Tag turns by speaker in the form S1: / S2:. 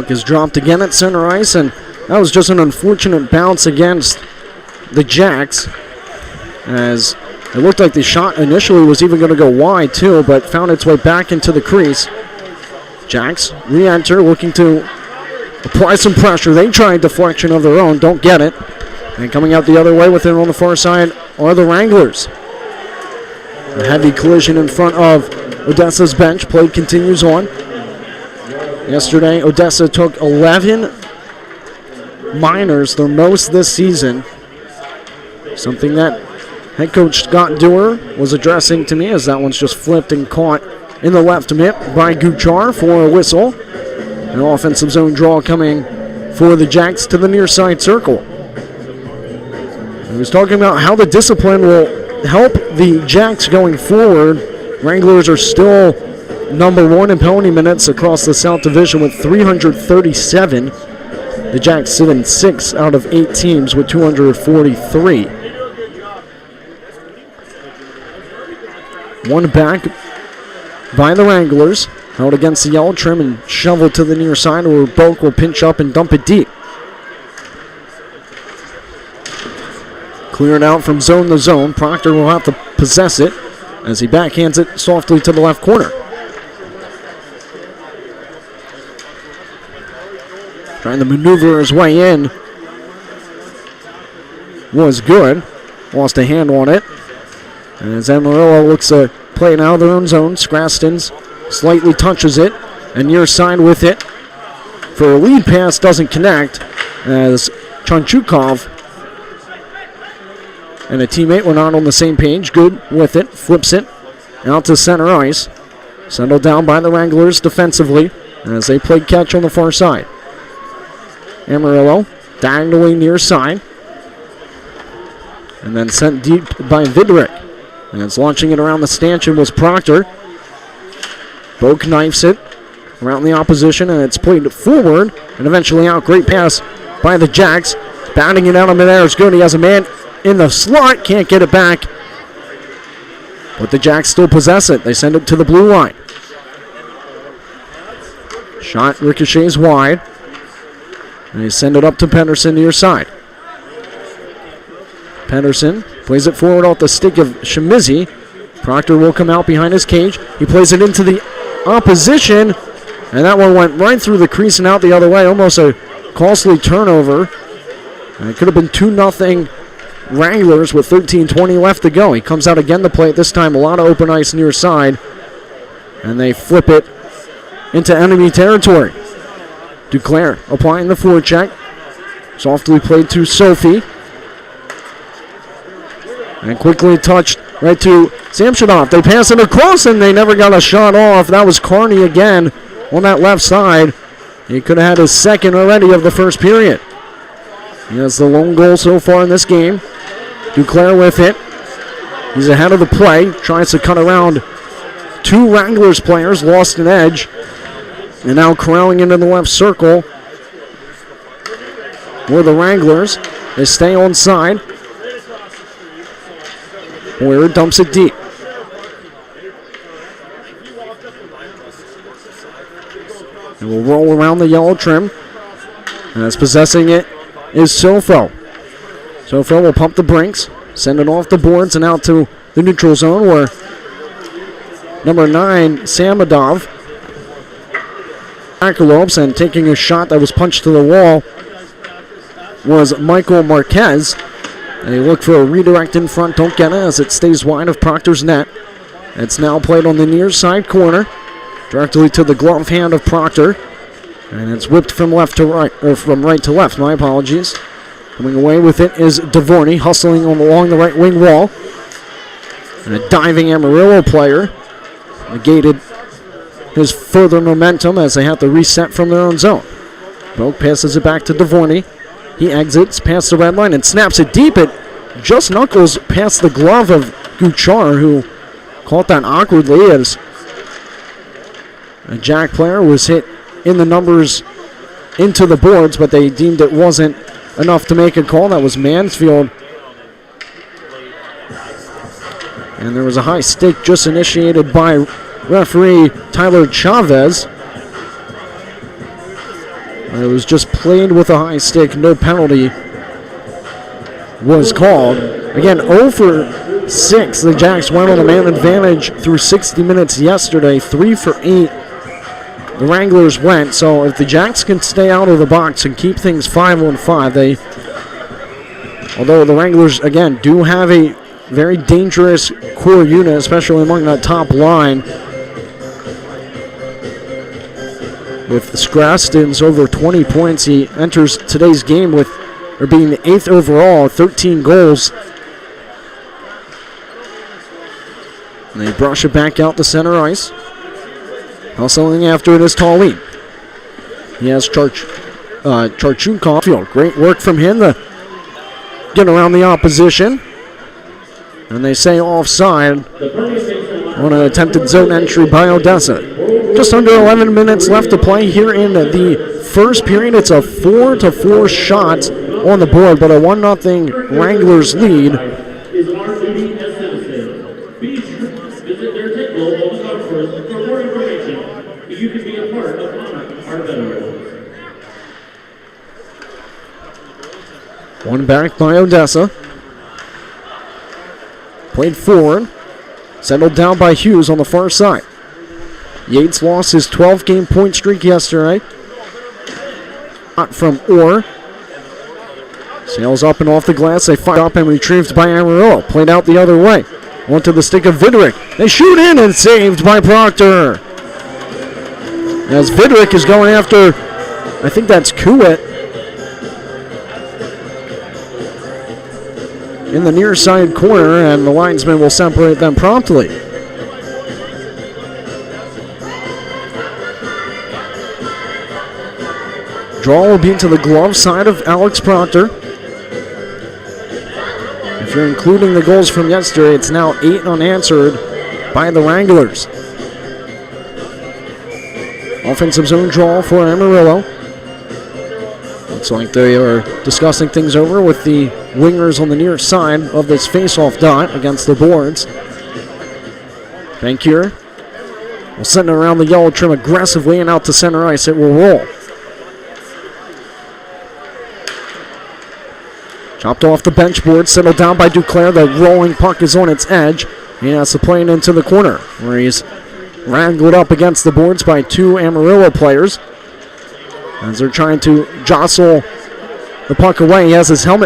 S1: Puck is dropped again at center ice, and that was just an unfortunate bounce against the Jacks, as it looked like the shot initially was even going to go wide too, but found its way back into the crease. Jacks re-enter, looking to apply some pressure. They try a deflection of their own, don't get it. And coming out the other way with it on the far side are the Wranglers. A heavy collision in front of Odessa's bench. Play continues on. Yesterday, Odessa took 11 minors, their most this season. Something that head coach Scott Dewar was addressing to me, as that one's just flipped and caught in the left mitt by Guchar for a whistle. An offensive zone draw coming for the Jacks to the near side circle. He was talking about how the discipline will help the Jacks going forward. Wranglers are still number one in penalty minutes across the South Division with 337. The Jacks sit in 6 out of 8 teams with 243. One back by the Wranglers, held against the yellow trim and shoveled to the near side, where Boak will pinch up and dump it deep. Cleared out from zone to zone. Proctor will have to possess it as he backhands it softly to the left corner. Trying to maneuver his way in was good. Lost a hand on it. And as Amarillo looks to play it out of their own zone, Scraston's slightly touches it and near side with it. For a lead pass, doesn't connect, as Chanchukov and a teammate were not on the same page. Good with it, flips it out to center ice. Settled down by the Wranglers defensively as they play catch on the far side. Amarillo diagonally near side, and then sent deep by Vidrick. And it's launching it around the stanchion was Proctor. Boak knifes it around the opposition, and it's played forward and eventually out. Great pass by the Jacks. Batting it out of midair is good. He has a man in the slot, can't get it back. But the Jacks still possess it. They send it to the blue line. Shot ricochets wide. And they send it up to Pedersen near side. Pedersen plays it forward off the stick of Shimizi. Proctor will come out behind his cage. He plays it into the opposition, and that one went right through the crease and out the other way. Almost a costly turnover. And it could have been 2-0 Wranglers with 13:20 left to go. He comes out again to play it this time. A lot of open ice near side. And they flip it into enemy territory. Duclair applying the forecheck. Softly played to Sophie. And quickly touched right to Samsonov. They pass it across and they never got a shot off. That was Carney again on that left side. He could have had his second already of the first period. He has the lone goal so far in this game. Duclair with it. He's ahead of the play. Tries to cut around two Wranglers players. Lost an edge. And now corralling into the left circle were the Wranglers. They stay on side. Boyer dumps it deep. And will roll around the yellow trim. As possessing it is Sofo. Sofo will pump the brinks, send it off the boards and out to the neutral zone, where number 9, Samadov, Jackalopes, and taking a shot that was punched to the wall was Michael Marquez. They look for a redirect in front, don't get it as it stays wide of Proctor's net. It's now played on the near side corner, directly to the glove hand of Proctor. And it's whipped from left to right, or from right to left, my apologies. Coming away with it is Devorny, hustling along the right wing wall. And a diving Amarillo player negated his further momentum as they have to reset from their own zone. Boak passes it back to Devorny. He exits past the red line and snaps it deep. It just knuckles past the glove of Guchar, who caught that awkwardly as a Jack player was hit in the numbers into the boards, but they deemed it wasn't enough to make a call. That was Mansfield. And there was a high stick just initiated by referee Tyler Chavez. It was just played with a high stick. No penalty was called. Again, 0 for 6. The Jacks went on a man advantage through 60 minutes yesterday. 3 for 8. The Wranglers went. So if the Jacks can stay out of the box and keep things 5-on-5, although the Wranglers, again, do have a very dangerous core unit, especially among that top line. With Scraston's over 20 points, he enters today's game with being the 8th overall, 13 goals. And they brush it back out to center ice. Hustling after it is Talley. He has Charchunkov. Great work from him to get around the opposition. And they say offside on an attempted zone entry by Odessa. Just under 11 minutes left to play here in the first period. It's a 4-4 shot on the board, but a 1-0 Wranglers lead. One back by Odessa. Played forward. Settled down by Hughes on the far side. Yates lost his 12-game point streak yesterday. Not from Orr. Sails up and off the glass. They fight up and retrieved by Amarillo. Played out the other way. Onto the stick of Vidrick. They shoot in and saved by Proctor. As Vidrick is going after, I think that's Kuwait. In the near side corner, and the linesman will separate them promptly. Draw will be to the glove side of Alex Proctor. If you're including the goals from yesterday, it's now 8 unanswered by the Wranglers. Offensive zone draw for Amarillo. Looks like they are discussing things over with the wingers on the near side of this face-off dot against the boards. Bankier will send it around the yellow trim aggressively and out to center ice. It will roll. Chopped off the bench board, settled down by Duclair. The rolling puck is on its edge. He has to play it into the corner, where he's wrangled up against the boards by 2 Amarillo players. As they're trying to jostle the puck away, he has his helmet